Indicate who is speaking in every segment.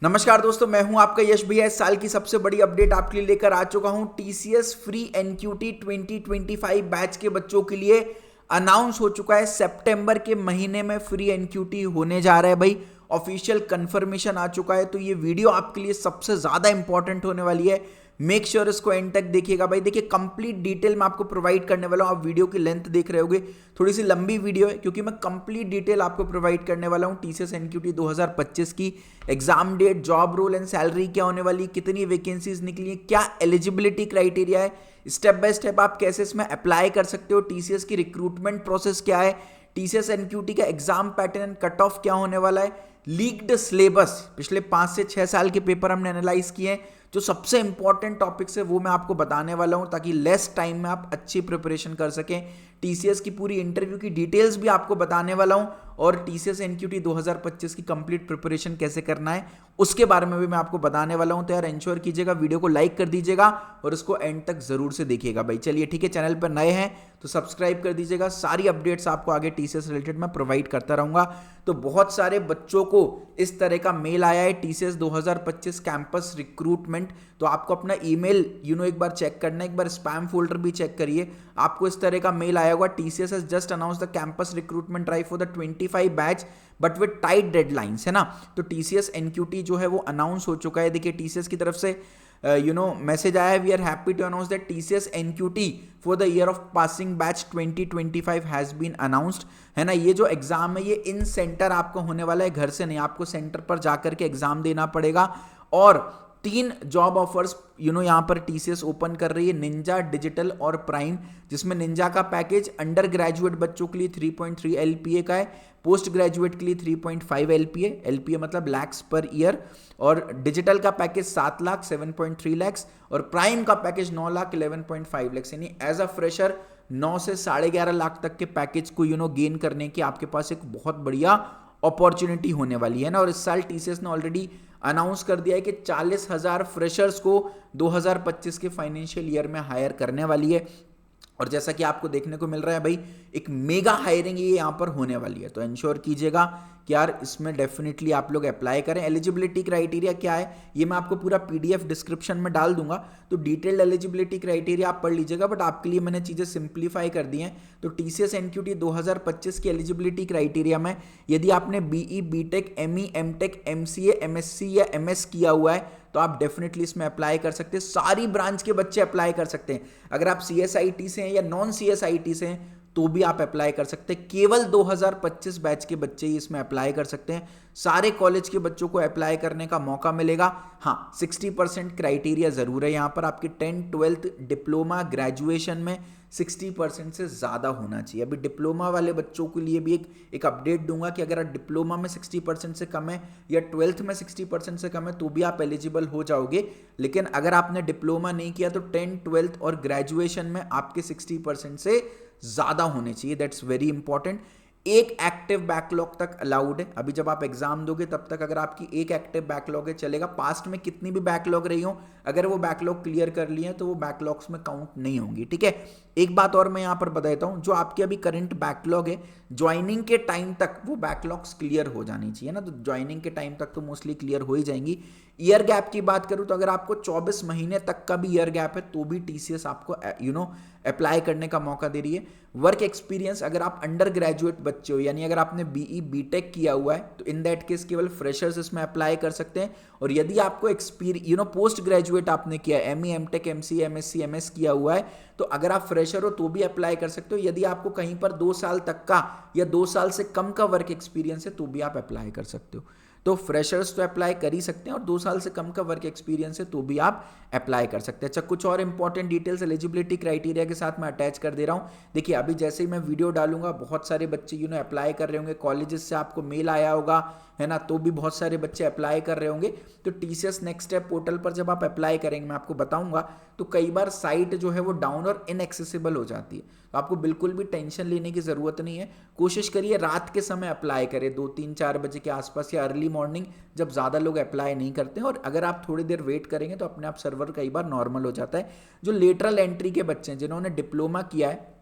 Speaker 1: नमस्कार दोस्तों, मैं हूं आपका यश भैया। इस साल की सबसे बड़ी अपडेट आपके लिए लेकर आ चुका हूं। टीसीएस फ्री एनक्यूटी 2025 बैच के बच्चों के लिए अनाउंस हो चुका है। सितंबर के महीने में फ्री एनक्यूटी होने जा रहा है भाई। ऑफिशियल कंफर्मेशन आ चुका है, तो ये वीडियो आपके लिए सबसे ज्यादा इंपॉर्टेंट होने वाली है। मेक श्योर इसको एंड तक देखिएगा भाई। देखिए, कंप्लीट डिटेल मैं आपको प्रोवाइड करने वाला हूं। आप वीडियो की लेंथ देख रहे होगे, थोड़ी सी लंबी वीडियो है क्योंकि मैं कंप्लीट डिटेल आपको प्रोवाइड करने वाला हूं। टीसीएस एनक्यूटी 2025 की exam date, job role and salary क्या होने वाली, कितनी वैकेंसीज निकली है, क्या एलिजिबिलिटी क्राइटेरिया है, स्टेप बाय स्टेप आप कैसे इसमें अप्लाई कर सकते हो, टीसीएस की रिक्रूटमेंट प्रोसेस क्या है, टीसीएस एनक्यूटी का exam pattern and cut off क्या होने वाला है, लीक्ड सिलेबस, पिछले 5 से 6 साल के पेपर हमने एनालाइज किए हैं। जो सबसे इंपॉर्टेंट टॉपिक्स है वो मैं आपको बताने वाला हूं, ताकि लेस टाइम में आप अच्छी प्रिपरेशन कर सकें। टीसीएस की पूरी इंटरव्यू की डिटेल्स भी आपको बताने वाला हूं, और टीसीएस एनक्यूटी 2025 की कंप्लीट प्रिपरेशन कैसे करना है उसके बारे में भी मैं आपको बताने वाला हूं। तो यार इंश्योर कीजिएगा, वीडियो को लाइक कर दीजिएगा और इसको एंड तक जरूर से देखिएगा भाई। चलिए ठीक है, चैनल पर नए हैं तो सब्सक्राइब कर दीजिएगा। सारी अपडेट्स आपको आगे टीसीएस रिलेटेड मैं प्रोवाइड करता रहूंगा। तो बहुत सारे बच्चों को इस तरह का मेल आया है, टीसीएस 2025 कैंपस रिक्रूटमेंट। तो आपको अपना ईमेल एक बार चेक करना है, एक बार स्पैम फोल्डर भी चेक करिए। आपको इस तरह का मेल आया होगा, TCS has just announce the campus recruitment drive for the 25 batch but with tight deadlines, है ना। तो टीसीएस एनक्यूटी जो है वो अनाउंस हो चुका है। देखिए, टीसीएस की तरफ से मैसेज आया है, we are happy to announce that TCS NQT for the year of passing batch 2025 has been announced, है ना। ये जो एग्जाम है ये इन सेंटर आपको होने वाला है, घर से नहीं, आपको सेंटर पर जाकर के एग्जाम देना पड़ेगा। और 3 जॉब ऑफर्स यहां पर टीसीएस ओपन कर रही है, निंजा, डिजिटल और प्राइम, जिसमें निंजा का पैकेज अंडर ग्रेजुएट बच्चों के लिए 3.3 एलपीए का है, पोस्ट ग्रेजुएट के लिए 3.5 एलपीए मतलब लैक्स पर ईयर, और डिजिटल का पैकेज 7 लाख 7.3 लैक्स, और प्राइम का पैकेज 9 लाख 11.5 लैक्स। यानी एज अ फ्रेशर 9 से 11.5 लाख तक के पैकेज को गेन करने की आपके पास एक बहुत बढ़िया अपॉर्चुनिटी होने वाली है ना। और इस साल टीसीएस ने ऑलरेडी अनाउंस कर दिया है कि 40,000 फ्रेशर्स को 2025 के फाइनेंशियल ईयर में हायर करने वाली है। और जैसा कि आपको देखने को मिल रहा है भाई, एक मेगा हायरिंग ये यहाँ पर होने वाली है। तो इंश्योर कीजिएगा कि यार इसमें डेफिनेटली आप लोग अप्लाई करें। एलिजिबिलिटी क्राइटेरिया क्या है ये मैं आपको पूरा पीडीएफ डिस्क्रिप्शन में डाल दूंगा, तो डिटेल्ड एलिजिबिलिटी क्राइटेरिया आप पढ़ लीजिएगा, बट आपके लिए मैंने चीज़ें सिंप्लीफाई कर दी हैं। तो टीसीएस एनक्यूटी 2025 की एलिजिबिलिटी क्राइटेरिया में यदि आपने BE, BTech, ME, MTech, MCA, MSc या एमएस किया हुआ है तो आप डेफिनेटली इसमें अप्लाई कर सकते हैं। सारी ब्रांच के बच्चे अप्लाई कर सकते हैं। अगर आप सीएसआईटी से हैं या नॉन सीएसआईटी से हैं तो भी आप अप्लाई कर सकते हैं। केवल 2025 बैच के बच्चे ही इसमें अप्लाई कर सकते हैं। सारे कॉलेज के बच्चों को अप्लाई करने का मौका मिलेगा। हाँ, 60% क्राइटेरिया जरूर है यहाँ पर। आपकी 10th, 12th, डिप्लोमा, ग्रेजुएशन में 60% से ज़्यादा होना चाहिए। अभी डिप्लोमा वाले बच्चों के लिए भी एक अपडेट दूंगा कि अगर आप डिप्लोमा में 60% से कम है या 12th में 60% से कम है तो भी आप एलिजिबल हो जाओगे। लेकिन अगर आपने डिप्लोमा नहीं किया तो 10th, 12th और ग्रेजुएशन में आपके 60% से ज़्यादा होने चाहिए। That's very important. एक एक्टिव बैकलॉग तक अलाउड है। अभी जब आप एग्जाम दोगे तब तक अगर आपकी एक एक्टिव बैकलॉग है चलेगा। पास्ट में कितनी भी बैकलॉग रही हो, अगर वो बैकलॉग क्लियर कर लिए तो वो बैकलॉग्स में काउंट नहीं होंगी, ठीक है। एक बात और मैं यहां पर बता देता हूं, जो आपकी अभी करंट बैकलॉग है, ज्वाइनिंग के टाइम तक वो बैकलॉग्स क्लियर हो जानी चाहिए ना। तो ज्वाइनिंग के टाइम तक तो मोस्टली क्लियर हो ही जाएंगी। ईयर गैप की बात करूं तो अगर आपको 24 महीने तक का भी ईयर गैप है तो भी टीसीएस आपको अप्लाई करने का मौका दे रही है। वर्क एक्सपीरियंस, अगर आप अंडर ग्रेजुएट बच्चे हो, यानी अगर आपने बीई, बीटेक किया हुआ है तो इन दैट केस केवल फ्रेशर्स इसमें अप्लाई कर सकते हैं। और यदि आपको पोस्ट ग्रेजुएट आपने किया, ME, MTech, MCA, MSc, MS किया हुआ है तो अगर आप फ्रेशर हो तो भी अप्लाई कर सकते हो। यदि आपको कहीं पर 2 साल तक का या 2 साल से कम का वर्क एक्सपीरियंस है तो भी आप अप्लाई कर सकते हो। तो फ्रेशर्स तो अप्लाई कर ही सकते हैं, और 2 साल से कम का वर्क एक्सपीरियंस है तो भी आप अप्लाई कर सकते हैं। अच्छा, कुछ और इंपॉर्टेंट डिटेल्स एलिजिबिलिटी क्राइटेरिया के साथ मैं अटैच कर दे रहा हूं। देखिए, अभी जैसे ही मैं वीडियो डालूंगा बहुत सारे बच्चे अप्लाई कर रहे होंगे, कॉलेजेस से आपको मेल आया होगा, है ना, तो भी बहुत सारे बच्चे अप्लाई कर रहे होंगे। तो टीसीएस नेक्स्ट स्टेप पोर्टल पर जब आप अप्लाई करेंगे, मैं आपको बताऊंगा, तो कई बार साइट जो है वो डाउन और इनएक्सेसिबल हो जाती है। तो आपको बिल्कुल भी टेंशन लेने की जरूरत नहीं है। कोशिश करिए रात के समय अप्लाई करें, 2, 3, 4 बजे के आसपास, या अर्ली मॉर्निंग जब ज़्यादा लोग अप्लाई नहीं करते हैं। और अगर आप थोड़ी देर वेट करेंगे तो अपने आप सर्वर कई बार नॉर्मल हो जाता है। जो लेटरल एंट्री के बच्चे हैं, जिन्होंने डिप्लोमा किया है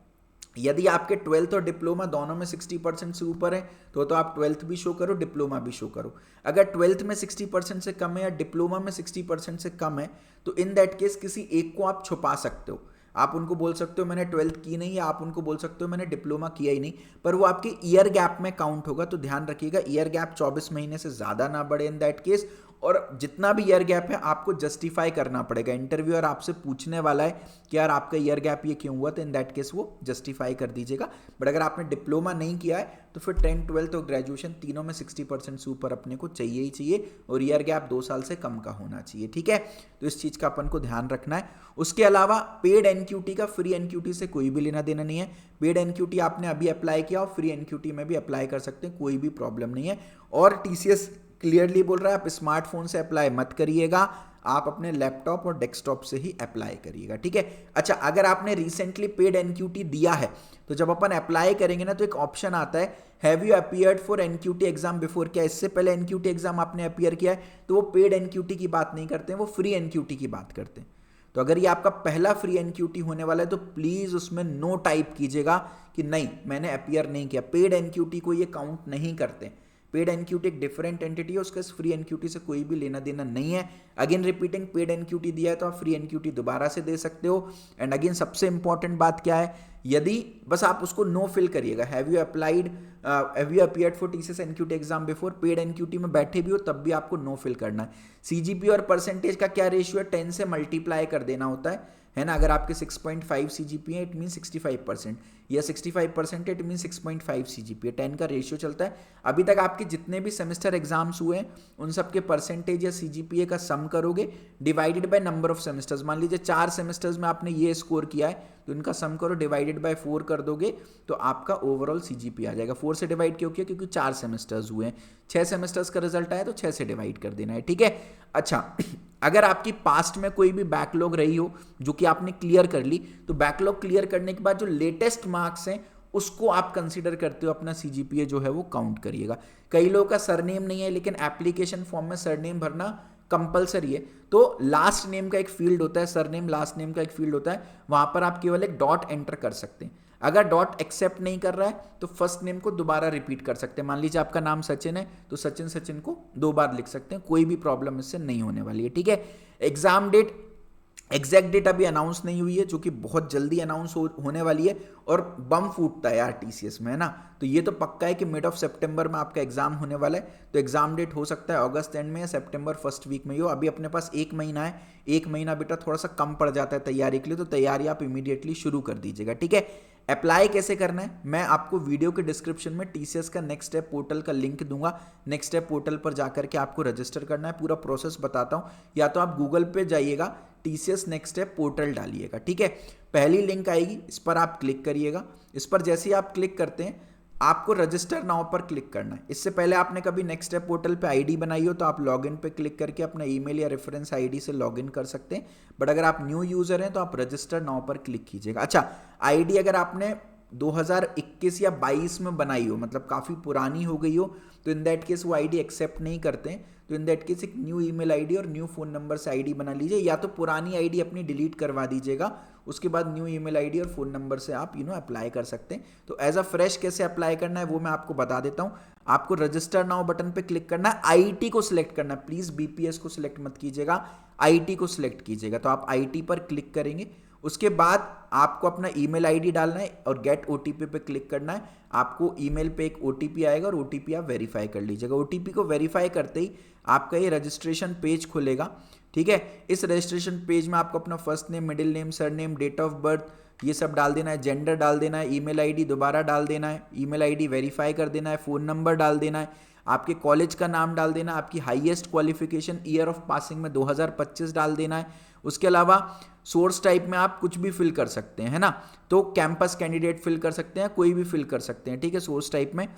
Speaker 1: यदि आपके 12th और डिप्लोमा दोनों में 60% से ऊपर है तो आप 12th भी शो करो, डिप्लोमा भी शो करो। अगर 12th में 60% से कम है या डिप्लोमा में 60% से कम है तो इन दैट केस किसी एक को आप छुपा सकते हो। आप उनको बोल सकते हो मैंने 12th की नहीं, या आप उनको बोल सकते हो मैंने डिप्लोमा किया ही नहीं, पर वो आपके ईयर गैप में काउंट होगा। तो ध्यान रखिएगा ईयर गैप 24 महीने से ज़्यादा ना बढ़े इन दैट केस, और जितना भी ईयर गैप है आपको जस्टिफाई करना पड़ेगा। इंटरव्यूअर आपसे पूछने वाला है कि यार आपका ईयर गैप ये क्यों हुआ, तो इन दैट केस वो जस्टिफाई कर दीजिएगा। बट अगर आपने डिप्लोमा नहीं किया है तो फिर 10th 12th और ग्रेजुएशन तीनों में 60% से ऊपर अपने को चाहिए ही चाहिए, और ईयर गैप 2 साल से कम का होना चाहिए। ठीक है, तो इस चीज़ का अपन को ध्यान रखना है। उसके अलावा पेड एनक्यूटी का फ्री एनक्यूटी से कोई भी लेना देना नहीं है। पेड एनक्यूटी आपने अभी अप्लाई किया और फ्री एनक्यूटी में भी अप्लाई कर सकते हैं, कोई भी प्रॉब्लम नहीं है। और टीसीएस क्लियरली बोल रहा है आप स्मार्टफोन से अप्लाई मत करिएगा, आप अपने लैपटॉप और डेस्कटॉप से ही अप्लाई करिएगा। ठीक है, अच्छा अगर आपने रिसेंटली पेड एनक्यूटी दिया है तो जब अपन अप्लाई करेंगे ना तो एक ऑप्शन आता है have you appeared for NQT exam before, क्या इससे पहले एनक्यूटी एग्जाम आपने अपीयर किया है, तो वो पेड एनक्यूटी की बात नहीं करते हैं, वो फ्री एनक्यूटी की बात करते हैं। तो अगर ये आपका पहला फ्री एनक्यूटी होने वाला है तो प्लीज उसमें नो टाइप कीजिएगा कि नहीं मैंने अपीयर नहीं किया। पेड एनक्यूटी को ये काउंट नहीं करते। पेड एनक्यूटी एक डिफरेंट एंटिटी है, उसका फ्री एनक्यूटी से कोई भी लेना देना नहीं है। अगेन रिपीटिंग, पेड एनक्यूटी दिया है तो आप फ्री एनक्यूटी दोबारा से दे सकते हो। एंड अगेन सबसे इंपॉर्टेंट बात क्या है, यदि बस आप उसको नो फिल करिएगा, have you applied have you appeared for TCS NQT exam before, paid NQT में बैठे भी हो तब भी आपको नो फिल करना है। सीजीपी और परसेंटेज का क्या रेशियो है, 10 से मल्टीप्लाई कर देना होता है ना। अगर आपके 6.5 सीजीपी है इट मीन 65%, या 65% इट मीन 6.5 सीजीपी, 10 का रेशियो चलता है। अभी तक आपके जितने भी सेमेस्टर एग्जाम्स हुए हैं उन सब के परसेंटेज या सीजीपीए का सम करोगे divided by number of semesters. मान लीजिए 4 सेमेस्टर्स में आपने ये स्कोर किया है तो इनका सम करो, डिवाइडेड बाय 4 कर दोगे तो आपका ओवरऑल सीजीपी आ जाएगा। 4 से डिवाइड क्यों किया, क्योंकि 4 सेमेस्टर्स हुए हैं, 6 सेमेस्टर्स का रिजल्ट आया तो 6 से डिवाइड कर देना है। ठीक है, अच्छा अगर आपकी पास्ट में कोई भी बैकलॉग रही हो जो कि आपने क्लियर कर ली, तो बैकलॉग क्लियर करने के बाद जो लेटेस्ट मार्क्स हैं उसको आप कंसीडर करते हो अपना सीजीपीए जो है वो काउंट करिएगा। कई लोगों का सरनेम नहीं है लेकिन एप्लीकेशन फॉर्म में सरनेम भरना कंपलसरी है, तो लास्ट नेम का एक फील्ड होता है, सरनेम लास्ट नेम का एक फील्ड होता है, वहां पर आप केवल एक डॉट एंटर कर सकते हैं। अगर डॉट एक्सेप्ट नहीं कर रहा है तो फर्स्ट नेम को दोबारा रिपीट कर सकते हैं। मान लीजिए आपका नाम सचिन है तो सचिन सचिन को 2 बार लिख सकते हैं, कोई भी प्रॉब्लम इससे नहीं होने वाली है। ठीक है, एग्जाम डेट एग्जैक्ट डेट अभी अनाउंस नहीं हुई है, जो कि बहुत जल्दी अनाउंस होने वाली है, और बम फूटता है यार टीसीएस में, है ना। तो ये तो पक्का है कि मिड ऑफ सितंबर में आपका एग्जाम होने वाला है, तो एग्जाम डेट हो सकता है अगस्त एंड में या सितंबर फर्स्ट वीक में ही हो। अभी अपने पास 1 महीना है, 1 महीना बेटा थोड़ा सा कम पड़ जाता है तैयारी के लिए, तो तैयारी आप इमीडिएटली शुरू कर दीजिएगा। ठीक है, अप्लाई कैसे करना है मैं आपको वीडियो के डिस्क्रिप्शन में टीसीएस का नेक्स्ट स्टेप पोर्टल का लिंक दूंगा। नेक्स्ट स्टेप पोर्टल पर जाकर के आपको रजिस्टर करना है, पूरा प्रोसेस बताता हूं, या तो आप गूगल पे जाइएगा टीसीएस नेक्स्ट स्टेप पोर्टल डालिएगा। ठीक है, पहली लिंक आएगी, इस पर आप क्लिक करिएगा। इस पर जैसे ही आप क्लिक करते हैं आपको रजिस्टर नाउ पर क्लिक करना है। इससे पहले आपने कभी नेक्स्ट स्टेप पोर्टल पे आईडी बनाई हो तो आप लॉगिन पे क्लिक करके अपना ईमेल या रेफरेंस आईडी से लॉगिन कर सकते हैं, बट अगर आप न्यू यूजर हैं तो आप रजिस्टर नाउ पर क्लिक कीजिएगा। अच्छा, आईडी अगर आपने 2021 या 22 में बनाई हो, मतलब काफ़ी पुरानी हो गई हो, तो इन दैट केस वो आईडी एक्सेप्ट नहीं करते हैं। तो इन दैट केस एक न्यू ईमेल आईडी और न्यू फ़ोन नंबर से आईडी बना लीजिए, या तो पुरानी आईडी अपनी डिलीट करवा दीजिएगा, उसके बाद न्यू ईमेल आईडी और फ़ोन नंबर से आप अप्लाई कर सकते हैं। तो एज अ फ्रेश कैसे अप्लाई करना है वो मैं आपको बता देता हूँ। आपको रजिस्टर नाउ बटन पे क्लिक करना है, आईटी को सिलेक्ट करना है, प्लीज़ बीपीएस को सिलेक्ट मत कीजिएगा, आईटी को सिलेक्ट कीजिएगा। तो आप आईटी पर क्लिक करेंगे, उसके बाद आपको अपना ईमेल आईडी डालना है और गेट ओटीपी पे क्लिक करना है। आपको ईमेल पे एक ओटीपी आएगा और ओटीपी आप वेरीफाई कर लीजिएगा। ओटीपी को वेरीफाई करते ही आपका ये रजिस्ट्रेशन पेज खुलेगा। ठीक है, इस रजिस्ट्रेशन पेज में आपको अपना first name, middle name, surname, date of birth ये सब डाल देना है, जेंडर डाल देना है, ईमेल आईडी दोबारा डाल देना है, ईमेल आईडी वेरीफाई कर देना है, फ़ोन नंबर डाल देना है, आपके कॉलेज का नाम डाल देना, आपकी highest qualification year of passing में 2025 डाल देना है। उसके अलावा सोर्स टाइप में आप कुछ भी फिल कर सकते हैं, है ना, तो कैंपस कैंडिडेट फिल कर सकते हैं, कोई भी फिल कर सकते हैं। ठीक है, सोर्स टाइप में।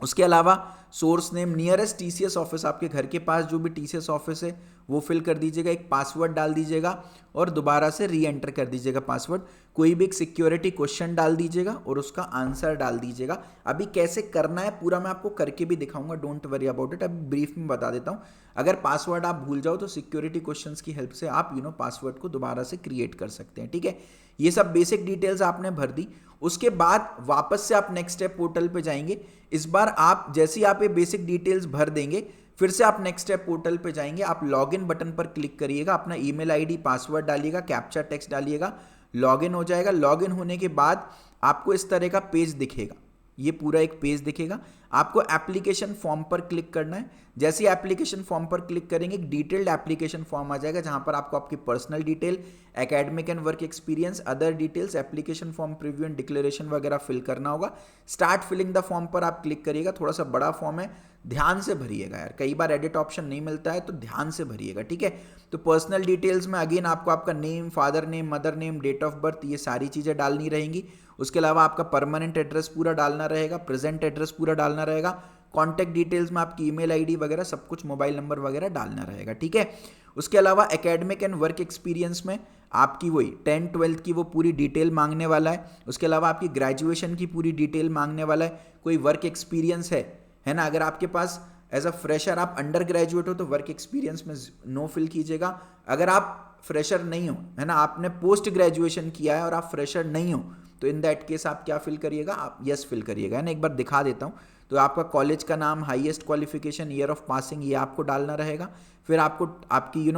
Speaker 1: उसके अलावा source name, nearest TCS office, आपके घर के पास जो भी टीसीएस ऑफिस है वो फिल कर दीजिएगा, एक पासवर्ड डाल दीजिएगा और दोबारा से री एंटर कर दीजिएगा पासवर्ड। कोई भी एक सिक्योरिटी क्वेश्चन डाल दीजिएगा और उसका आंसर डाल दीजिएगा। अभी कैसे करना है पूरा मैं आपको करके भी दिखाऊंगा, डोंट वरी अबाउट इट। अभी ब्रीफ में बता देता हूं। अगर पासवर्ड आप भूल जाओ तो सिक्योरिटी क्वेश्चंस की हेल्प से आप पासवर्ड को दोबारा से क्रिएट कर सकते हैं, ठीक है। ये सब बेसिक डिटेल्स आपने भर दी। उसके बाद वापस से आप नेक्स्ट स्टेप पोर्टल पे जाएंगे। इस बार आप जैसे ही आप ये बेसिक डिटेल्स भर देंगे, फिर से आप नेक्स्ट स्टेप पोर्टल पे जाएंगे, आप लॉगिन बटन पर क्लिक करिएगा, अपना ईमेल आईडी पासवर्ड डालिएगा, कैप्चा टेक्स्ट डालिएगा, लॉगिन हो जाएगा। लॉगिन होने के बाद आपको इस तरह का पेज दिखेगा, ये पूरा एक पेज दिखेगा। आपको एप्लीकेशन फॉर्म पर क्लिक करना है। जैसे ही एप्लीकेशन फॉर्म पर क्लिक करेंगे एक डिटेल्ड एप्लीकेशन फॉर्म आ जाएगा, जहां पर आपको आपकी personal detail, academic and work experience, other details, application form preview and declaration वगैरह फिल करना होगा। स्टार्ट फिलिंग द फॉर्म पर आप क्लिक करिएगा। थोड़ा सा बड़ा फॉर्म है, ध्यान से भरिएगा यार, कई बार एडिट ऑप्शन नहीं मिलता है तो ध्यान से भरिएगा, ठीक है। तो पर्सनल डिटेल्स में अगेन आपको आपका name, father name, mother name, date of birth, ये सारी चीज़ें डालनी रहेंगी। उसके अलावा आपका परमानेंट एड्रेस पूरा डालना रहेगा, प्रेजेंट एड्रेस पूरा डालना रहेगा, कॉन्टैक्ट डिटेल्स में आपकी ईमेल आईडी वगैरह सब कुछ, मोबाइल नंबर वगैरह डालना रहेगा, ठीक है। उसके अलावा एकेडमिक एंड वर्क एक्सपीरियंस में आपकी वही 10th 12th की वो पूरी डिटेल मांगने वाला है। उसके अलावा आपकी ग्रेजुएशन की पूरी डिटेल मांगने वाला है। कोई वर्क एक्सपीरियंस है ना, अगर आपके पास एज अ फ्रेशर आप अंडर ग्रेजुएट हो तो वर्क एक्सपीरियंस में नो फिल कीजिएगा। अगर आप फ्रेशर नहीं हो, है ना, आपने पोस्ट ग्रेजुएशन किया है और आप फ्रेशर नहीं हो, तो इन दैट केस आप क्या फिल करिएगा, आप यस फिल करिएगा, है ना। एक बार दिखा देता हूँ। तो आपका कॉलेज का नाम, highest qualification, year of passing, ये आपको डालना रहेगा। फिर आपको आपकी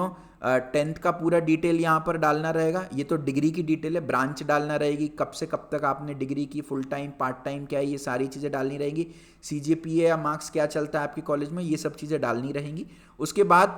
Speaker 1: 10th का पूरा डिटेल यहाँ पर डालना रहेगा। ये तो डिग्री की डिटेल है, ब्रांच डालना रहेगी, कब से कब तक आपने डिग्री की, फुल टाइम, पार्ट टाइम क्या है, ये सारी चीज़ें डालनी रहेंगी। CGPA या मार्क्स क्या चलता है आपके कॉलेज में, ये सब चीज़ें डालनी रहेंगी। उसके बाद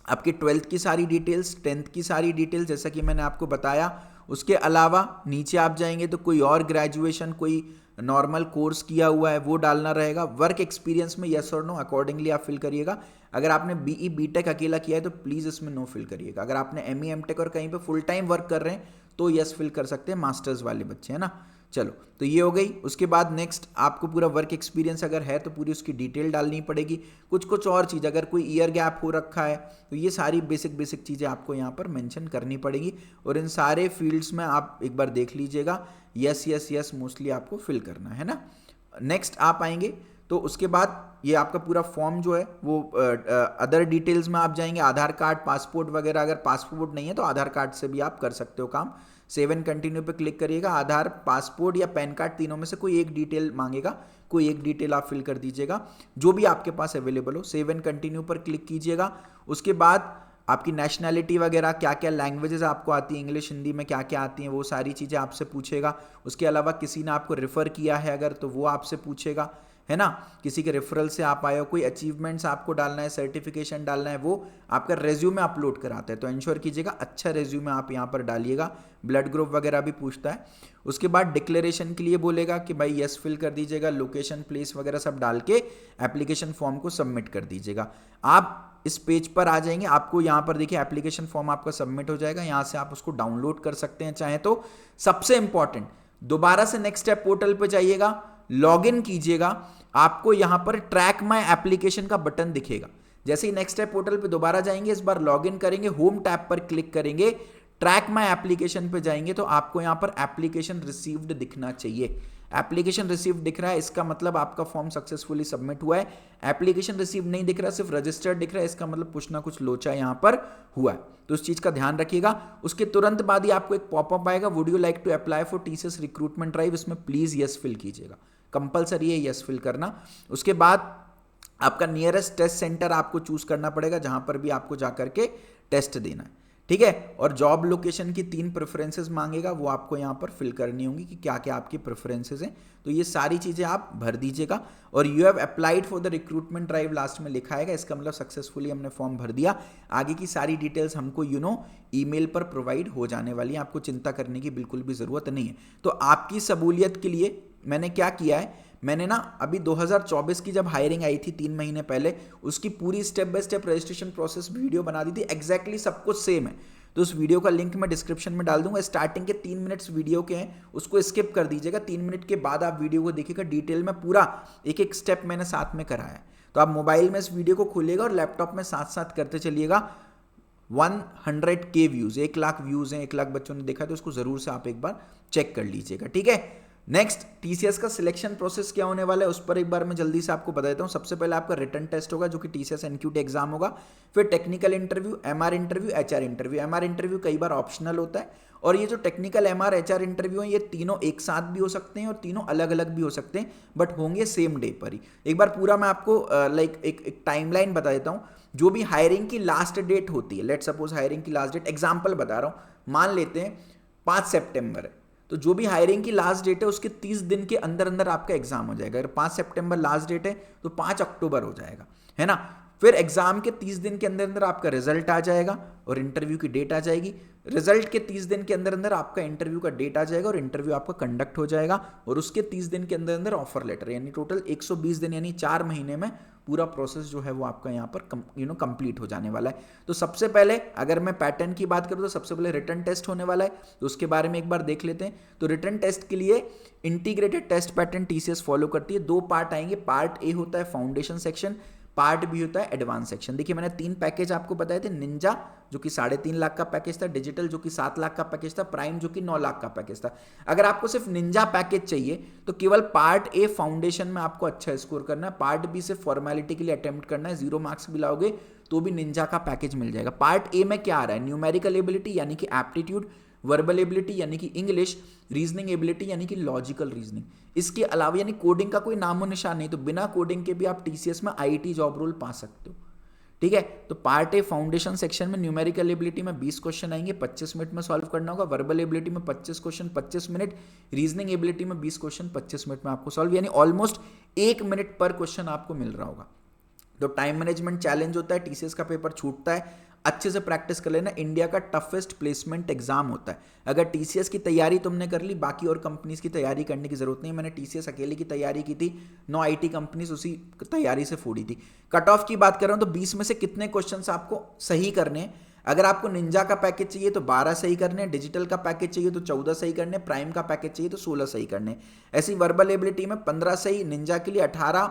Speaker 1: आपकी 12th की सारी डिटेल्स, 10th की सारी डिटेल्स, जैसा कि मैंने आपको बताया। उसके अलावा नीचे आप जाएंगे तो कोई और ग्रेजुएशन, कोई नॉर्मल कोर्स किया हुआ है वो डालना रहेगा। वर्क एक्सपीरियंस में यस और नो अकॉर्डिंगली आप फिल करिएगा। अगर आपने BE BTech अकेला किया है तो प्लीज़ इसमें नो फिल करिएगा। अगर आपने ME MTech और कहीं पे फुल टाइम वर्क कर रहे हैं तो यस फिल कर सकते हैं, मास्टर्स वाले बच्चे, है ना। चलो, तो ये हो गई। उसके बाद नेक्स्ट आपको पूरा वर्क एक्सपीरियंस अगर है तो पूरी उसकी डिटेल डालनी पड़ेगी। कुछ और चीज़, अगर कोई ईयर गैप हो रखा है तो ये सारी बेसिक चीज़ें आपको यहाँ पर मेंशन करनी पड़ेगी। और इन सारे फील्ड्स में आप एक बार देख लीजिएगा, यस मोस्टली आपको फिल करना है ना। नेक्स्ट आप आएंगे तो उसके बाद ये आपका पूरा फॉर्म जो है वो अदर डिटेल्स में आप जाएंगे, आधार कार्ड, पासपोर्ट वगैरह। अगर पासपोर्ट नहीं है तो आधार कार्ड से भी आप कर सकते हो काम। सेव एंड कंटिन्यू पे क्लिक करिएगा। आधार, पासपोर्ट या पैन कार्ड, तीनों में से कोई एक डिटेल मांगेगा, कोई एक डिटेल आप फिल कर दीजिएगा जो भी आपके पास अवेलेबल हो। सेव एंड कंटिन्यू पर क्लिक कीजिएगा। उसके बाद आपकी नेशनैलिटी वगैरह, क्या क्या लैंग्वेजेस आपको आती हैं, इंग्लिश हिंदी में क्या क्या आती हैं, वो सारी चीज़ें आपसे पूछेगा। उसके अलावा किसी ने आपको रेफ़र किया है अगर तो वो आपसे पूछेगा, है ना, किसी के रेफरल से आप आए हो। कोई अचीवमेंट्स आपको डालना है, सर्टिफिकेशन डालना है, वो आपका रेज्यूमे अपलोड कराता है तो इंश्योर कीजिएगा अच्छा रेज्यूमे आप यहाँ पर डालिएगा। ब्लड ग्रुप वगैरह भी पूछता है। उसके बाद डिक्लेरेशन के लिए बोलेगा कि भाई यस फिल कर दीजिएगा, लोकेशन, प्लेस वगैरह सब डाल के एप्लीकेशन फॉर्म को सबमिट कर दीजिएगा। आप इस पेज पर आ जाएंगे, आपको यहाँ पर देखिए एप्लीकेशन फॉर्म आपका सबमिट हो जाएगा। यहाँ से आप उसको डाउनलोड कर सकते हैं चाहे तो। सबसे इंपॉर्टेंट, दोबारा से नेक्स्ट स्टेप पोर्टल पर जाइएगा, लॉगिन कीजिएगा। आपको यहां पर ट्रैक माय एप्लीकेशन का बटन दिखेगा। जैसे ही नेक्स्ट स्टेप पोर्टल पे दोबारा जाएंगे, इस बार लॉगिन करेंगे, होम टैब पर क्लिक करेंगे, ट्रैक माय एप्लीकेशन पे जाएंगे तो आपको यहां पर एप्लीकेशन रिसीव्ड दिखना चाहिए। एप्लीकेशन रिसीव्ड दिख रहा है, इसका मतलब आपका फॉर्म सक्सेसफुली सबमिट हुआ है। एप्लीकेशन रिसीव्ड नहीं दिख रहा, सिर्फ रजिस्टर्ड दिख रहा है, इसका मतलब कुछ ना कुछ लोचा यहां पर हुआ है, तो उस चीज का ध्यान रखिएगा। उसके तुरंत बाद ही आपको एक पॉपअप आएगा, would you like to apply for TCS recruitment drive, इसमें प्लीज यस फिल कीजिएगा, कंपलसरी है यस फिल करना। उसके बाद आपका नियरेस्ट टेस्ट सेंटर आपको चूज करना पड़ेगा, जहां पर भी आपको जाकर के टेस्ट देना है, ठीक है। और जॉब लोकेशन की 3 प्रेफरेंसेस मांगेगा, वो आपको यहाँ पर फिल करनी होंगी कि क्या क्या आपकी प्रेफरेंसेस हैं। तो ये सारी चीज़ें आप भर दीजिएगा। और you have applied for the recruitment drive last में लिखा है, इसका मतलब सक्सेसफुली हमने फॉर्म भर दिया। आगे की सारी डिटेल्स हमको ईमेल पर प्रोवाइड हो जाने वाली है, आपको चिंता करने की बिल्कुल भी ज़रूरत नहीं है। तो आपकी सहूलियत के लिए मैंने क्या किया है, मैंने ना अभी 2024 की जब हायरिंग आई थी 3 महीने पहले, उसकी पूरी step by step registration process video बना दी थी। एग्जैक्टली सब कुछ सेम है, तो उस वीडियो का लिंक मैं डिस्क्रिप्शन में डाल दूंगा। स्टार्टिंग के 3 मिनट्स वीडियो के हैं, उसको स्किप कर दीजिएगा। 3 मिनट के बाद आप वीडियो को देखिएगा, डिटेल में पूरा एक एक स्टेप मैंने साथ में कराया है। तो आप मोबाइल में इस वीडियो को खोलिएगा और लैपटॉप में साथ साथ करते चलिएगा। 100K व्यूज, 1 लाख व्यूज हैं, 1 लाख बच्चों ने देखा, तो उसको जरूर से आप एक बार चेक कर लीजिएगा, ठीक है। नेक्स्ट, टीसीएस का सिलेक्शन प्रोसेस क्या होने वाला है उस पर एक बार मैं जल्दी से आपको बता देता हूं। सबसे पहले आपका रिटन टेस्ट होगा जो कि टीसीएस एनक्यूटी एग्जाम होगा, फिर technical interview, MR interview, HR interview. MR interview कई बार ऑप्शनल होता है, और ये जो टेक्निकल एमआर एचआर इंटरव्यू है ये तीनों एक साथ भी हो सकते हैं और तीनों अलग अलग भी हो सकते हैं, बट होंगे सेम डे पर ही। एक बार पूरा मैं आपको एक टाइमलाइन बता देता हूं। जो भी हायरिंग की लास्ट डेट होती है, लेट सपोज हायरिंग की लास्ट डेट, एग्जाम्पल बता रहा हूं, मान लेते हैं 5 सितंबर है, तो जो भी हायरिंग की लास्ट डेट है उसके 30 दिन के अंदर अंदर आपका एग्जाम हो जाएगा। अगर 5 सितंबर लास्ट डेट है तो 5 अक्टूबर हो जाएगा, है ना। फिर एग्जाम के 30 दिन के अंदर अंदर आपका रिजल्ट आ जाएगा और इंटरव्यू की डेट आ जाएगी। रिजल्ट के 30 दिन के अंदर अंदर आपका इंटरव्यू का डेट आ जाएगा और इंटरव्यू आपका कंडक्ट हो जाएगा, और उसके 30 दिन के अंदर अंदर ऑफर लेटर, यानी टोटल 120 दिन यानी 4 महीने में पूरा प्रोसेस जो है वो आपका यहाँ पर कंप्लीट हो जाने वाला है। तो सबसे पहले अगर मैं पैटर्न की बात करूँ तो सबसे पहले रिटन टेस्ट होने वाला है, तो उसके बारे में एक बार देख लेते हैं। तो रिटन टेस्ट के लिए integrated test pattern TCS follow करती है। 2 पार्ट आएंगे, पार्ट ए होता है फाउंडेशन सेक्शन, पार्ट बी होता है एडवांस सेक्शन। देखिए मैंने 3 पैकेज आपको बताए थे, निंजा जो कि 3.5 लाख का पैकेज था, डिजिटल जो कि 7 लाख का पैकेज था, प्राइम जो कि 9 लाख का पैकेज था। अगर आपको सिर्फ निंजा पैकेज चाहिए तो केवल पार्ट ए फाउंडेशन में आपको अच्छा स्कोर करना है, पार्ट बी सिर्फ फॉर्मेलिटी के लिए अटेम्प्ट करना है, 0 मार्क्स भी लाओगे तो भी निंजा का पैकेज मिल जाएगा। पार्ट ए में क्या आ रहा है, न्यूमेरिकल एबिलिटी यानी कि एप्टीट्यूड, वर्बल एबिलिटी यानी कि इंग्लिश, रीजनिंग एबिलिटी यानी कि लॉजिकल रीजनिंग। इसके अलावा यानी कोडिंग का कोई नामो निशान नहीं, तो बिना कोडिंग के भी आप टीसीएस में आईटी जॉब रोल पा सकते हो, ठीक है। तो पार्ट ए फाउंडेशन सेक्शन में न्यूमेरिकल एबिलिटी में 20 क्वेश्चन आएंगे, 25 मिनट में सॉल्व करना होगा। वर्बल एबिलिटी में 25 क्वेश्चन 25 मिनट, रीजनिंग एबिलिटी में 20 क्वेश्चन 25 मिनट में आपको सॉल्व, यानी ऑलमोस्ट 1 मिनट पर क्वेश्चन आपको मिल रहा होगा। तो टाइम मैनेजमेंट चैलेंज होता है, टीसीएस का पेपर छूटता है, अच्छे से प्रैक्टिस कर लेना। इंडिया का टफेस्ट प्लेसमेंट एग्जाम होता है। अगर टीसीएस की तैयारी तुमने कर ली, बाकी और कंपनीज की तैयारी करने की जरूरत नहीं। मैंने टीसीएस अकेले की तैयारी की थी, 9 आईटी कंपनीज उसी तैयारी से फोड़ी थी। कट ऑफ की बात कर रहा हूं तो 20 में से कितने क्वेश्चंस आपको सही करने हैं। अगर आपको निंजा का पैकेज चाहिए तो 12 सही करने, डिजिटल का पैकेज चाहिए तो 14 सही करने, प्राइम का पैकेज चाहिए तो 16 सही करने। ऐसी वर्बल एबिलिटी में 15 सही, निंजा के लिए 18,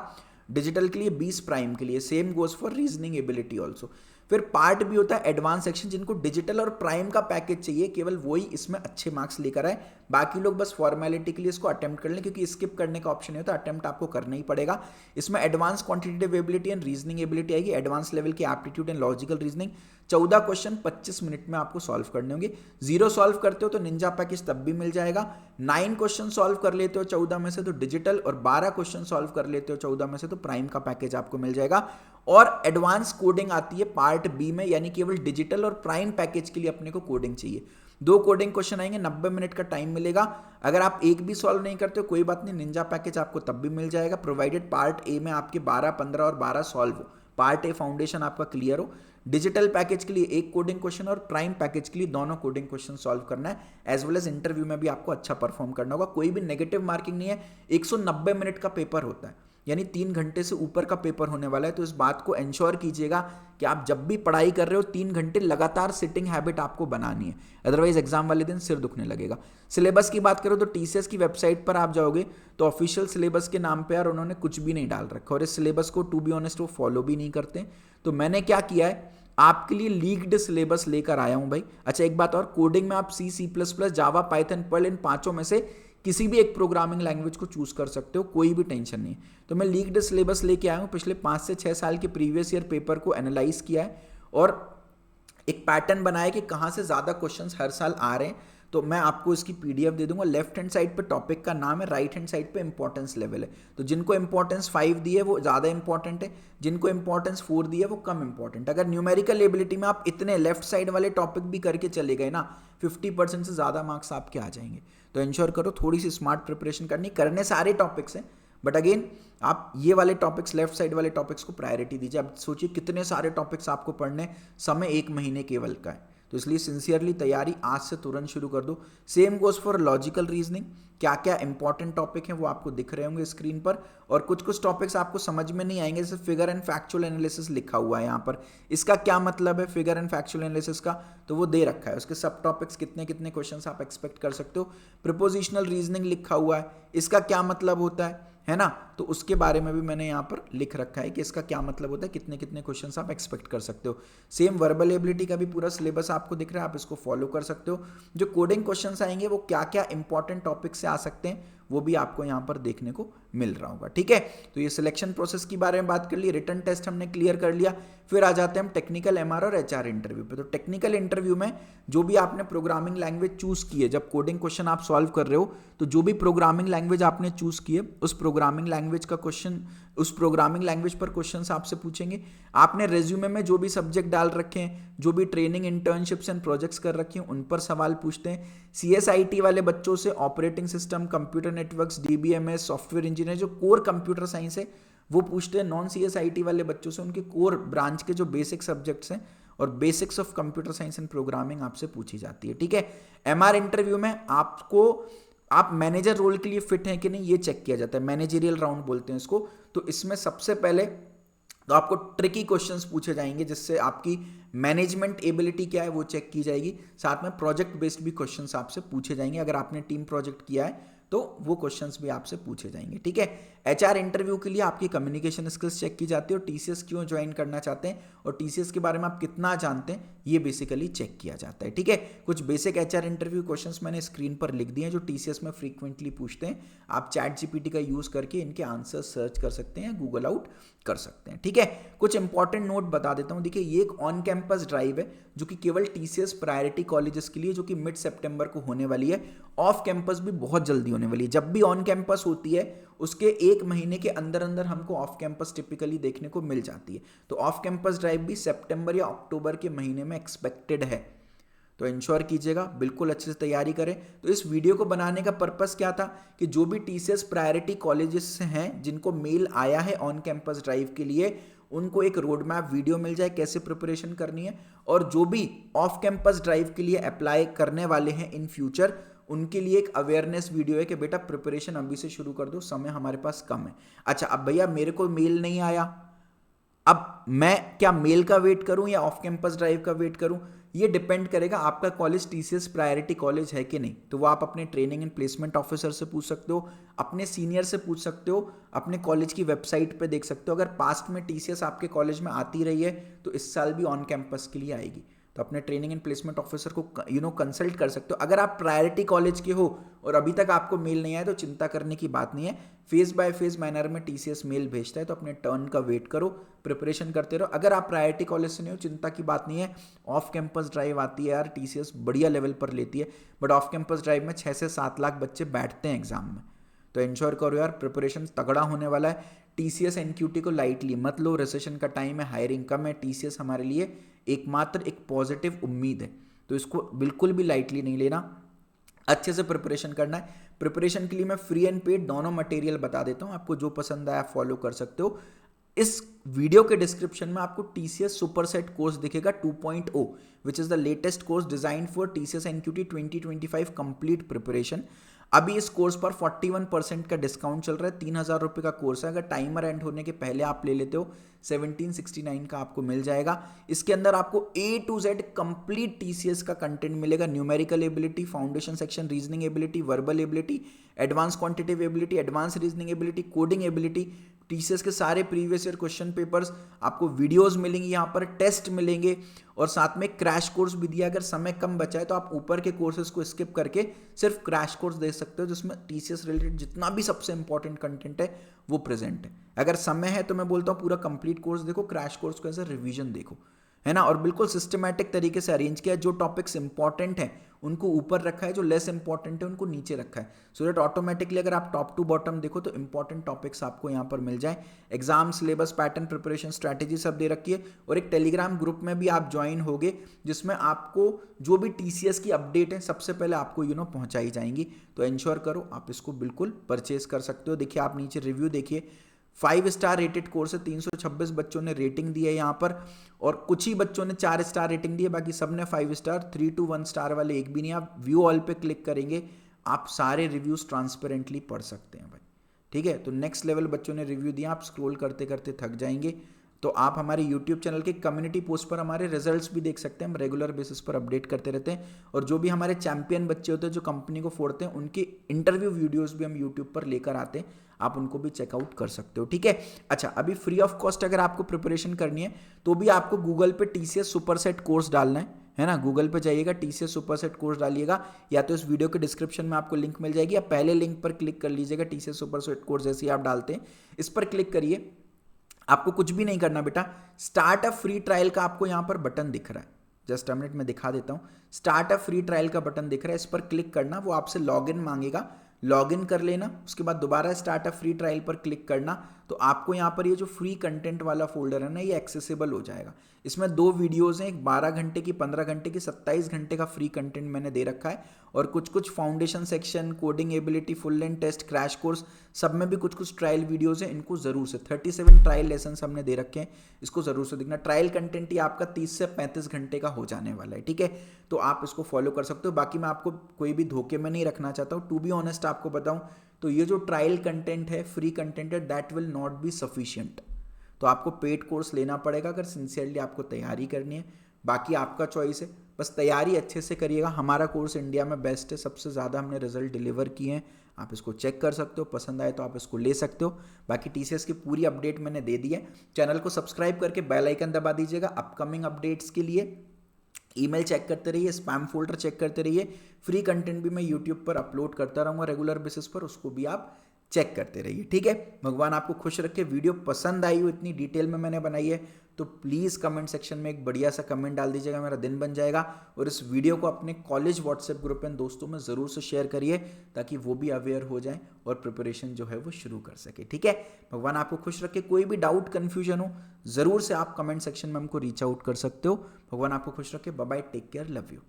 Speaker 1: डिजिटल के लिए 20, प्राइम के लिए। Same goes for reasoning ability also. फिर पार्ट भी होता है एडवांस सेक्शन, जिनको डिजिटल और प्राइम का पैकेज चाहिए केवल वही इसमें अच्छे मार्क्स लेकर आए, बाकी लोग बस फॉर्मेलिटी के लिए इसको अटेम्प्ट कर लें, क्योंकि स्किप करने का ऑप्शन नहीं होता, अटेम्प्ट आपको करना ही पड़ेगा। इसमें advance quantitative ability and reasoning ability आएगी, एडवांस लेवल की aptitude and logical reasoning. 14 question 25 minute में आपको सॉल्व करने होंगे। 0 सॉल्व करते हो तो निंजा पैकेज तब भी मिल जाएगा, 9 क्वेश्चन सॉल्व कर लेते हो 14 में से तो डिजिटल, और 12 क्वेश्चन सॉल्व कर लेते हो 14 में से तो प्राइम का पैकेज आपको मिल जाएगा। और एडवांस कोडिंग आती है पार्ट बी में, यानी केवल डिजिटल और प्राइम पैकेज के लिए अपने को कोडिंग चाहिए। 2 कोडिंग क्वेश्चन आएंगे, 90 मिनट का टाइम मिलेगा। अगर आप एक भी सॉल्व नहीं करते हो कोई बात नहीं, निंजा पैकेज आपको तब भी मिल जाएगा, प्रोवाइडेड पार्ट ए में आपके 12, 15 और 12 सॉल्व हो, पार्ट ए फाउंडेशन आपका क्लियर हो। डिजिटल पैकेज के लिए 1 कोडिंग क्वेश्चन और प्राइम पैकेज के लिए दोनों कोडिंग क्वेश्चन सॉल्व करना है, एज वेल एज इंटरव्यू में भी आपको अच्छा परफॉर्म करना होगा। कोई भी नेगेटिव मार्किंग नहीं है। 190 मिनट का पेपर होता है, यानी 3 घंटे से ऊपर का पेपर होने वाला है। तो इस बात को एंश्योर कीजिएगा कि आप जब भी पढ़ाई कर रहे हो 3 घंटे लगातार सिटिंग हैबिट आपको बनानी है, अदरवाइज एग्जाम वाले दिन सिर दुखने लगेगा। सिलेबस की बात करो तो टीसीएस की वेबसाइट पर आप जाओगे तो ऑफिशियल सिलेबस के नाम पे यार उन्होंने कुछ भी नहीं डाल रखा, और इस सिलेबस को टू बी ऑनेस्ट वो फॉलो भी नहीं करते। तो मैंने क्या किया है, आपके लिए लीक्ड सिलेबस लेकर आया हूं भाई। अच्छा एक बात और, कोडिंग में आप C++, जावा, पाइथन, पर्ल इन 5 में से किसी भी एक प्रोग्रामिंग लैंग्वेज को चूज कर सकते हो, कोई भी टेंशन नहीं। तो मैं लीक्ड सिलेबस लेके आया हूँ, पिछले 5 से 6 साल के प्रीवियस ईयर पेपर को एनालाइज किया है और एक पैटर्न बनाया कि कहाँ से ज़्यादा क्वेश्चंस हर साल आ रहे हैं। तो मैं आपको इसकी PDF दे दूंगा। लेफ्ट हैंड साइड पे टॉपिक का नाम है, राइट हैंड साइड पे इंपॉर्टेंस लेवल है। तो जिनको इंपॉर्टेंस 5 दी है वो ज़्यादा इंपॉर्टेंट है, जिनको इंपॉर्टेंस 4 दी है वो कम इंपॉर्टेंट। अगर न्यूमेरिकल एबिलिटी में आप इतने लेफ्ट साइड वाले टॉपिक भी करके चले गए ना, 50% से ज़्यादा मार्क्स आपके आ जाएंगे। तो इंश्योर करो थोड़ी सी स्मार्ट प्रिपरेशन करने सारे टॉपिक्स हैं, बट अगेन आप ये वाले टॉपिक्स, लेफ्ट साइड वाले टॉपिक्स को प्रायोरिटी दीजिए। अब सोचिए कितने सारे टॉपिक्स आपको पढ़ने, समय 1 महीने केवल का है। तो इसलिए सिंसियरली तैयारी आज से तुरंत शुरू कर दो। Same goes for logical reasoning. क्या क्या इंपॉर्टेंट टॉपिक हैं वो आपको दिख रहे होंगे स्क्रीन पर, और कुछ टॉपिक्स आपको समझ में नहीं आएंगे, जैसे फिगर एंड फैक्चुअल एनालिसिस लिखा हुआ है यहाँ पर। इसका क्या मतलब है फिगर एंड फैक्चुअल एनालिसिस का, तो वो दे रखा है। उसके सब टॉपिक्स कितने कितने क्वेश्चंस आप एक्सपेक्ट कर सकते हो। प्रीपोजिशनल रीजनिंग लिखा हुआ है, इसका क्या मतलब होता है ना। तो उसके बारे में भी मैंने यहाँ पर लिख रखा है कि इसका क्या मतलब होता है, कितने कितने क्वेश्चंस आप एक्सपेक्ट कर सकते हो। सेम वर्बल एबिलिटी का भी पूरा सिलेबस आपको दिख रहा है, आप इसको फॉलो कर सकते हो। जो कोडिंग क्वेश्चंस आएंगे वो क्या क्या इंपॉर्टेंट टॉपिक से आ सकते हैं वो भी आपको यहाँ पर देखने को मिल रहा होगा, ठीक है। तो ये सिलेक्शन प्रोसेस के बारे में बात कर ली, रिटन टेस्ट हमने क्लियर कर लिया। फिर आ जाते हैं हम टेक्निकल एमआर और एचआर इंटरव्यू पे। तो टेक्निकल इंटरव्यू में जो भी आपने प्रोग्रामिंग लैंग्वेज चूज की है, जब कोडिंग क्वेश्चन आप सॉल्व कर रहे हो तो जो भी प्रोग्रामिंग लैंग्वेज आपने चूज की है उस प्रोग्रामिंग लैंग्वेज का क्वेश्चन, उस प्रोग्रामिंग लैंग्वेज पर क्वेश्चंस आपसे पूछेंगे। आपने रेज्यूमे में जो भी सब्जेक्ट डाल रखे हैं, जो भी ट्रेनिंग, इंटर्नशिप्स एंड प्रोजेक्ट्स कर रखे हैं, उन पर सवाल पूछते हैं। CSIT वाले बच्चों से operating system, computer networks, DBMS, software engineer, जो कोर कंप्यूटर साइंस है वो पूछते हैं। नॉन CSIT वाले बच्चों से उनके कोर ब्रांच के जो बेसिक सब्जेक्ट्स हैं और basics of computer science and programming आपसे पूछी जाती है, ठीक है। MR इंटरव्यू में आपको, आप मैनेजर रोल के लिए फिट हैं कि नहीं ये चेक किया जाता है, मैनेजरियल राउंड बोलते हैं इसको। तो इसमें सबसे पहले तो आपको ट्रिकी क्वेश्चंस पूछे जाएंगे जिससे आपकी मैनेजमेंट एबिलिटी क्या है वो चेक की जाएगी। साथ में प्रोजेक्ट बेस्ड भी क्वेश्चंस आपसे पूछे जाएंगे, अगर आपने टीम प्रोजेक्ट किया है तो वो क्वेश्चंस भी आपसे पूछे जाएंगे, ठीक है। HR इंटरव्यू के लिए आपकी कम्युनिकेशन स्किल्स चेक की जाती है और TCS क्यों ज्वाइन करना चाहते हैं और TCS के बारे में आप कितना जानते हैं ये बेसिकली चेक किया जाता है, ठीक है। कुछ बेसिक HR इंटरव्यू क्वेश्चंस मैंने स्क्रीन पर लिख दिए हैं जो TCS में फ्रीक्वेंटली पूछते हैं। आप ChatGPT का यूज करके इनके आंसर सर्च कर सकते हैं, गूगल आउट कर सकते हैं, ठीक है। कुछ इंपॉर्टेंट नोट बता देता हूं। देखिए, ये एक ऑन कैंपस ड्राइव है जो कि केवल TCS प्रायोरिटी कॉलेजेस के लिए, जो कि मिड सितंबर को होने वाली है। ऑफ कैंपस भी बहुत जल्दी होने वाली है। जब भी ऑन कैंपस होती है उसके 1 महीने के अंदर अंदर हमको ऑफ कैंपस टिपिकली देखने को मिल जाती है। तो ऑफ कैंपस ड्राइव भी सितंबर या अक्टूबर के महीने में एक्सपेक्टेड है, तो इंश्योर कीजिएगा, बिल्कुल अच्छे से तैयारी करें। तो इस वीडियो को बनाने का पर्पस क्या था कि जो भी TCS प्रायोरिटी कॉलेजेस हैं जिनको मेल आया है ऑन कैंपस ड्राइव के लिए, उनको एक रोड मैप वीडियो मिल जाए कैसे प्रिपरेशन करनी है, और जो भी ऑफ कैंपस ड्राइव के लिए अप्लाई करने वाले हैं इन फ्यूचर उनके लिए एक अवेयरनेस वीडियो है कि बेटा प्रिपरेशन अभी से शुरू कर दो, समय हमारे पास कम है। अच्छा, अब भैया मेरे को मेल नहीं आया, अब मैं क्या मेल का वेट करूं या ऑफ कैंपस ड्राइव का वेट करूं, ये डिपेंड करेगा आपका कॉलेज TCS प्रायोरिटी कॉलेज है कि नहीं। तो वो आप अपने ट्रेनिंग एंड प्लेसमेंट ऑफिसर से पूछ सकते हो, अपने सीनियर से पूछ सकते हो, अपने कॉलेज की वेबसाइट पे देख सकते हो। अगर पास्ट में TCS आपके कॉलेज में आती रही है तो इस साल भी ऑन कैंपस के लिए आएगी, तो अपने ट्रेनिंग एंड प्लेसमेंट ऑफिसर को कंसल्ट कर सकते हो। अगर आप प्रायोरिटी कॉलेज के हो और अभी तक आपको मेल नहीं आया तो चिंता करने की बात नहीं है, फेज बाय फेज मैनर में TCS मेल भेजता है, तो अपने टर्न का वेट करो, प्रिपरेशन करते रहो। अगर आप प्रायोरिटी कॉलेज से नहीं हो, चिंता की बात नहीं है, ऑफ कैंपस ड्राइव आती है यार, TCS बढ़िया लेवल पर लेती है, बट ऑफ कैंपस ड्राइव में 6 से 7 लाख बच्चे बैठते हैं एग्जाम में, तो इंश्योर करो यार प्रिपरेशन तगड़ा होने वाला है। TCS NQT को लाइटली मत लो, रिसेशन का टाइम है, हायरिंग कम है, TCS हमारे लिए एकमात्र एक पॉजिटिव उम्मीद है, तो इसको बिल्कुल भी लाइटली नहीं लेना, अच्छे से प्रिपरेशन करना है। प्रिपरेशन के लिए मैं फ्री एंड पेड दोनों मटेरियल बता देता हूं, आपको जो पसंद आया फॉलो कर सकते हो। इस वीडियो के डिस्क्रिप्शन में आपको TCS सुपरसेट कोर्स दिखेगा 2.0 which is the latest course design for TCS NQT 2025 complete preparation. अभी इस कोर्स पर 41% का डिस्काउंट चल रहा है, 3,000 रुपये का कोर्स है। अगर टाइमर एंड होने के पहले आप ले लेते हो 1769 का आपको मिल जाएगा। इसके अंदर आपको A to Z complete TCS का कंटेंट मिलेगा, numerical ability, foundation section, reasoning ability, verbal ability, advance quantitative ability, advance reasoning ability, coding ability, TCS के सारे प्रीवियस ईयर क्वेश्चन पेपर्स, आपको वीडियोस मिलेंगी, यहाँ पर टेस्ट मिलेंगे और साथ में क्रैश कोर्स भी दिया। अगर समय कम बचा है तो आप ऊपर के कोर्सेज को स्किप करके सिर्फ क्रैश कोर्स दे सकते हो जिसमें TCS रिलेटेड जितना भी सबसे इंपॉर्टेंट कंटेंट है वो प्रेजेंट है। अगर समय है तो मैं बोलता हूँ पूरा कंप्लीट कोर्स देखो, क्रैश कोर्स को एज अ रिवीजन देखो, है ना, और बिल्कुल सिस्टमैटिक तरीके से अरेंज किया है। जो टॉपिक्स इंपॉर्टेंट हैं उनको ऊपर रखा है, जो लेस इंपॉर्टेंट है उनको नीचे रखा है, सो दैट ऑटोमेटिकली अगर आप टॉप टू बॉटम देखो तो इंपॉर्टेंट टॉपिक्स आपको यहाँ पर मिल जाए। Exam syllabus, pattern, preparation strategy सब दे रखी है, और एक टेलीग्राम ग्रुप में भी आप ज्वाइन होगे जिसमें आपको जो भी TCS की अपडेट है सबसे पहले आपको पहुंचाई जाएंगी। तो इंश्योर करो आप इसको बिल्कुल परचेज कर सकते हो। देखिए आप नीचे रिव्यू देखिए, 5 स्टार रेटेड कोर्स है, 326 बच्चों ने रेटिंग दी है यहाँ पर, और कुछ ही बच्चों ने 4 स्टार रेटिंग दी है, बाकी सब ने 5 स्टार, 3 to 1 स्टार वाले एक भी नहीं। आप व्यू ऑल पे क्लिक करेंगे, आप सारे रिव्यूज ट्रांसपेरेंटली पढ़ सकते हैं भाई, ठीक है। तो नेक्स्ट लेवल बच्चों ने रिव्यू दिया, आप स्क्रॉल करते करते थक जाएंगे, तो आप हमारे यूट्यूब चैनल के कम्युनिटी पोस्ट पर हमारे रिजल्ट्स भी देख सकते हैं। हम रेगुलर बेसिस पर अपडेट करते रहते हैं और जो भी हमारे चैंपियन बच्चे होते हैं जो कंपनी को फोड़ते हैं उनके इंटरव्यू वीडियोस भी हम यूट्यूब पर लेकर आते हैं, आप उनको भी चेकआउट कर सकते हो। ठीक है, अच्छा अभी फ्री ऑफ कॉस्ट अगर आपको प्रिपरेशन करनी है तो भी आपको गूगल पे टीसीएस सुपरसेट कोर्स डालना है ना। गूगल पे जाइएगा, टीसीएस सुपरसेट कोर्स डालिएगा, या तो इस वीडियो के डिस्क्रिप्शन में आपको लिंक मिल जाएगी या पहले लिंक पर क्लिक कर लीजिएगा। टीसीएस सुपरसेट कोर्स जैसे ही आप डालते हैं इस पर क्लिक करिए, आपको कुछ भी नहीं करना बेटा। स्टार्ट अ फ्री ट्रायल का आपको यहां पर बटन दिख रहा है, जस्ट अ मिनट में दिखा देता हूं। स्टार्ट अ फ्री ट्रायल का बटन दिख रहा है, इस पर क्लिक करना, वो आपसे लॉगिन मांगेगा, लॉगिन कर लेना, उसके बाद दोबारा स्टार्ट अ फ्री ट्रायल पर क्लिक करना, तो आपको यहाँ पर ये जो फ्री कंटेंट वाला फोल्डर है ना ये एक्सेसिबल हो जाएगा। इसमें 2 वीडियोस हैं, एक 12 घंटे की, 15 घंटे की, 27 घंटे का फ्री कंटेंट मैंने दे रखा है, और कुछ foundation section, coding ability, full length test, crash course, सब में भी कुछ ट्रायल वीडियोस हैं, इनको जरूर से 37 ट्रायल लेसन हमने दे रखे हैं, इसको जरूर से देखना। ट्रायल कंटेंट ही आपका 30 से 35 घंटे का हो जाने वाला है। ठीक है, तो आप इसको फॉलो कर सकते हो। बाकी मैं आपको कोई भी धोखे में नहीं रखना चाहता हूँ, टू बी ऑनेस्ट आपको बताऊं तो ये जो ट्रायल कंटेंट है, फ्री कंटेंट है, that will not be sufficient. तो आपको पेड कोर्स लेना पड़ेगा अगर सिंसियरली आपको तैयारी करनी है। बाकी आपका चॉइस है, बस तैयारी अच्छे से करिएगा। हमारा कोर्स इंडिया में बेस्ट है, सबसे ज़्यादा हमने रिजल्ट डिलीवर किए हैं, आप इसको चेक कर सकते हो, पसंद आए तो आप इसको ले सकते हो। बाकी टीसीएस की पूरी अपडेट मैंने दे दी है। चैनल को सब्सक्राइब करके बेल आइकन दबा दीजिएगा अपकमिंग अपडेट्स के लिए। ईमेल चेक करते रहिए, स्पैम फोल्डर चेक करते रहिए, फ्री कंटेंट भी मैं यूट्यूब पर अपलोड करता रहूँगा रेगुलर बेसिस पर, उसको भी आप चेक करते रहिए। ठीक है, भगवान आपको खुश रखे। वीडियो पसंद आई हो, इतनी डिटेल में मैंने बनाई है, तो प्लीज़ कमेंट सेक्शन में एक बढ़िया सा कमेंट डाल दीजिएगा, मेरा दिन बन जाएगा। और इस वीडियो को अपने कॉलेज व्हाट्सएप ग्रुप में दोस्तों में ज़रूर से शेयर करिए ताकि वो भी अवेयर हो जाएं और प्रिपरेशन जो है वो शुरू कर सके। ठीक है, भगवान आपको खुश रखे। कोई भी डाउट कन्फ्यूजन हो ज़रूर से आप कमेंट सेक्शन में हमको रीच आउट कर सकते हो। भगवान आपको खुश रखे। Bye bye, take care, love you.